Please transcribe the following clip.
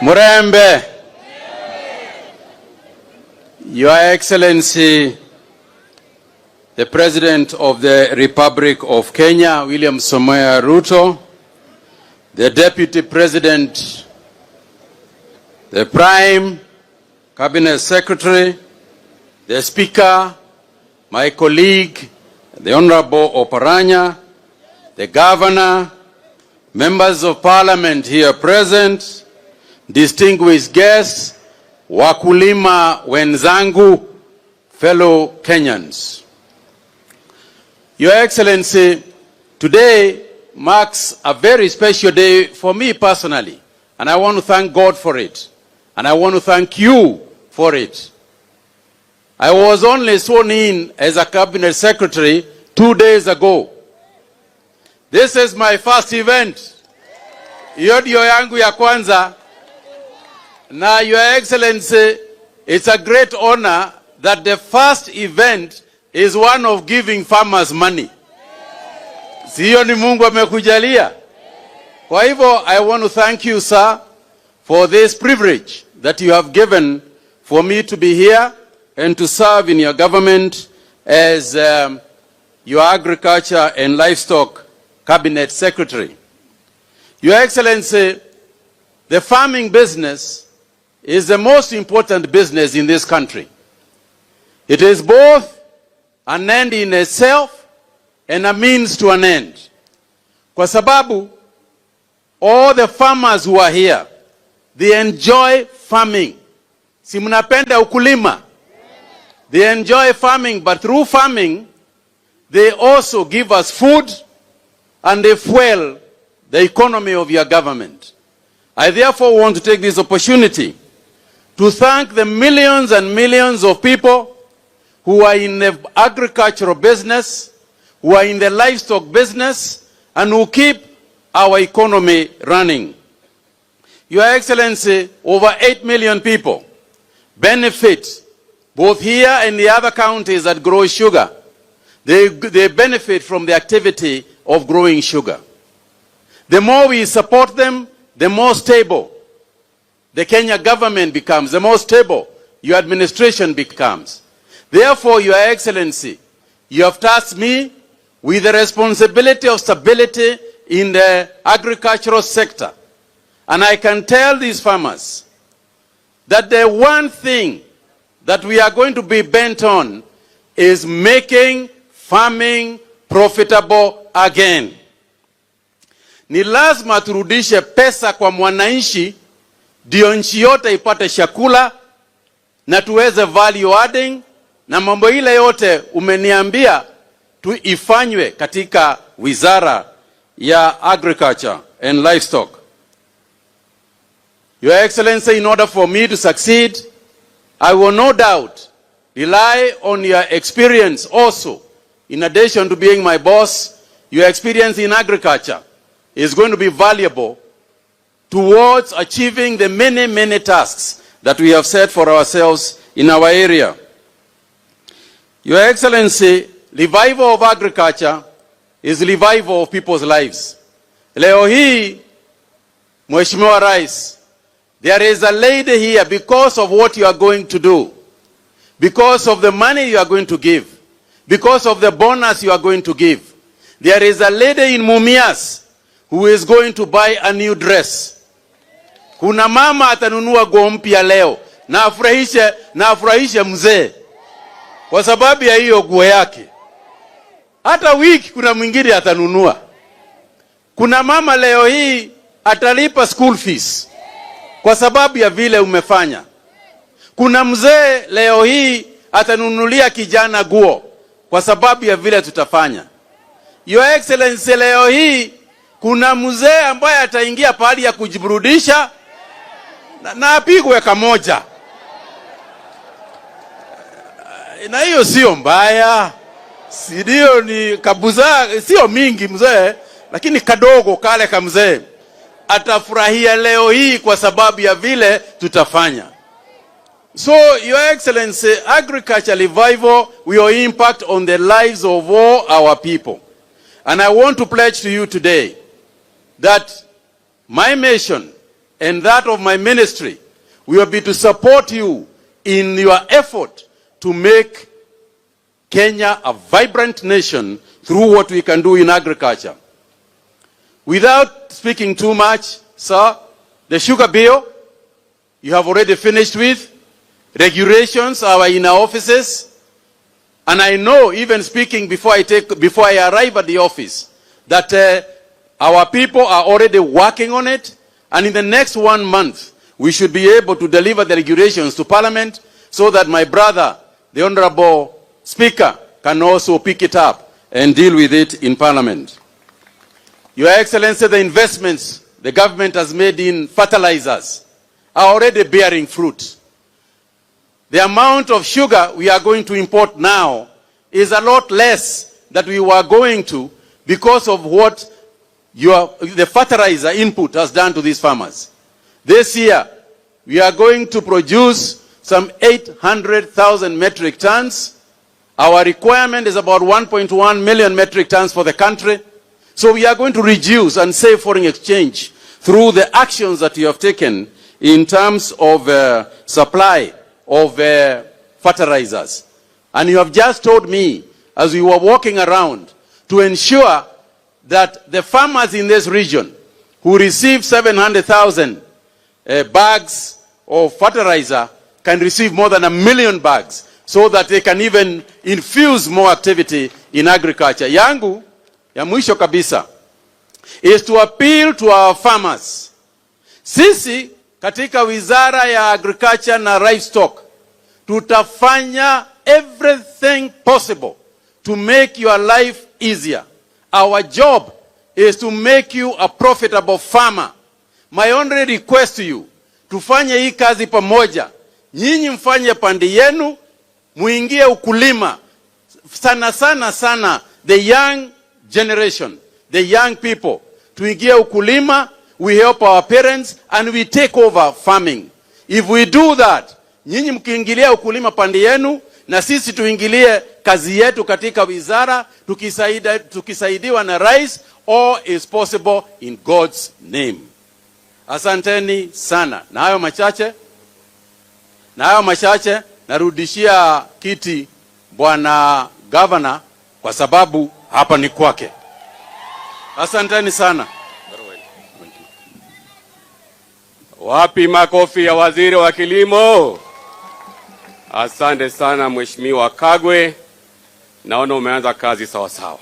Murembe, Your Excellency, the President of the Republic of Kenya, William Samoei Ruto, the Deputy President, the Prime Cabinet Secretary, the Speaker, my colleague, the Honorable Oparanya, the Governor, members of Parliament here present, distinguished guests, wakulima wenzangu, fellow Kenyans. Your Excellency, today marks a very special day for me personally, and I want to thank God for it, and I want to thank you for it. I was only sworn in as a Cabinet Secretary 2 days ago. This is my first event. Hiyo ndio yangu ya kwanza. Now, Your Excellency, it's a great honor that the first event is one of giving farmers money. Siyo ni Mungu amekujalia. Kwa hivyo, I want to thank you, sir, for this privilege that you have given for me to be here and to serve in your government as your Agriculture and Livestock Cabinet Secretary. Your Excellency, the farming business is the most important business in this country. It is both an end in itself and a means to an end. Kwa sababu, all the farmers who are here, they enjoy farming. Si mnapenda ukulima? They enjoy farming, but through farming, they also give us food and they fuel the economy of your government. I therefore want to take this opportunity to thank the millions and millions of people who are in the agricultural business, who are in the livestock business, and who keep our economy running. Your Excellency, over 8 million people benefit both here and the other counties that grow sugar. They benefit from the activity of growing sugar. The more we support them, the more stable the Kenya government becomes, the more stable your administration becomes. Therefore, Your Excellency, you have tasked me with the responsibility of stability in the agricultural sector. And I can tell these farmers that the one thing that we are going to be bent on is making farming profitable again. Ni lazima turudishe pesa kwa mwananchi ndio nchi yote ipate chakula na tuweze value adding, na mambo ile yote umeniambia ifanywe katika wizara ya Agriculture and Livestock. Your Excellency, in order for me to succeed, I will no doubt rely on your experience also. In addition to being my boss, your experience in agriculture is going to be valuable towards achieving the many, many tasks that we have set for ourselves in our area. Your Excellency, revival of agriculture is revival of people's lives. Leo hii, Mheshimiwa Rais, there is a lady here because of what you are going to do, because of the money you are going to give, because of the bonus you are going to give. There is a lady in Mumias who is going to buy a new dress. Kuna mama atanunua nguo mpya leo na afurahishe mzee kwa sababu ya hiyo nguo yake. Hata wiki kuna mwingine atanunua. Kuna mama leo hii atalipa school fees kwa sababu ya vile umefanya. Kuna mzee leo hii atanunulia kijana nguo kwa sababu ya vile tutafanya. Your Excellency, leo hii kuna mzee ambaye ataingia pahali ya kujiburudisha na apigwe kamoja. Na hiyo sio mbaya. Sidio, ni kabuza, sio mingi mzee, lakini kadogo kale ka mzee atafurahia leo hii kwa sababu ya vile tutafanya. So, Your Excellency, agriculture revival will impact on the lives of all our people. And I want to pledge to you today that my mission and that of my ministry will be to support you in your effort to make Kenya a vibrant nation through what we can do in agriculture. Without speaking too much, sir, the sugar bill you have already finished with. Regulations are in our offices. And I know, even speaking before I arrive at the office, that our people are already working on it. And in the next 1 month, we should be able to deliver the regulations to Parliament so that my brother, the Honorable Speaker, can also pick it up and deal with it in Parliament. Your Excellency, the investments the government has made in fertilizers are already bearing fruit. The amount of sugar we are going to import now is a lot less than we were going to because of what the fertilizer input has done to these farmers. This year, we are going to produce some 800,000 metric tons. Our requirement is about 1.1 million metric tons for the country. So we are going to reduce and save foreign exchange through the actions that we have taken in terms of supply of fertilizers. And you have just told me, as we were walking around, to ensure that the farmers in this region who receive 700,000 bags of fertilizer can receive more than 1 million bags, so that they can even infuse more activity in agriculture. Yangu, ya mwisho kabisa, is to appeal to our farmers. Sisi, katika wizara ya agriculture na livestock, tutafanya everything possible to make your life easier. Our job is to make you a profitable farmer. My only request to you, tufanye hii kazi pamoja. Nyinyi mfanye pande yenu, muingie ukulima. Sana, the young generation, the young people. Tuingie ukulima, we help our parents, and we take over farming. If we do that, nyinyi mkiingilia ukulima pande yenu, na sisi tuingilie kazi yetu katika wizara, tukisaidiwa na rais, all is possible in God's name. Asanteni sana. Na hayo machache, narudishia kiti Bwana Governor kwa sababu hapa ni kwake. Asanteni sana. Wapi makofi ya waziri wa kilimo? Asante sana Mheshimiwa Kagwe. Naona umeanza kazi sawa sawa.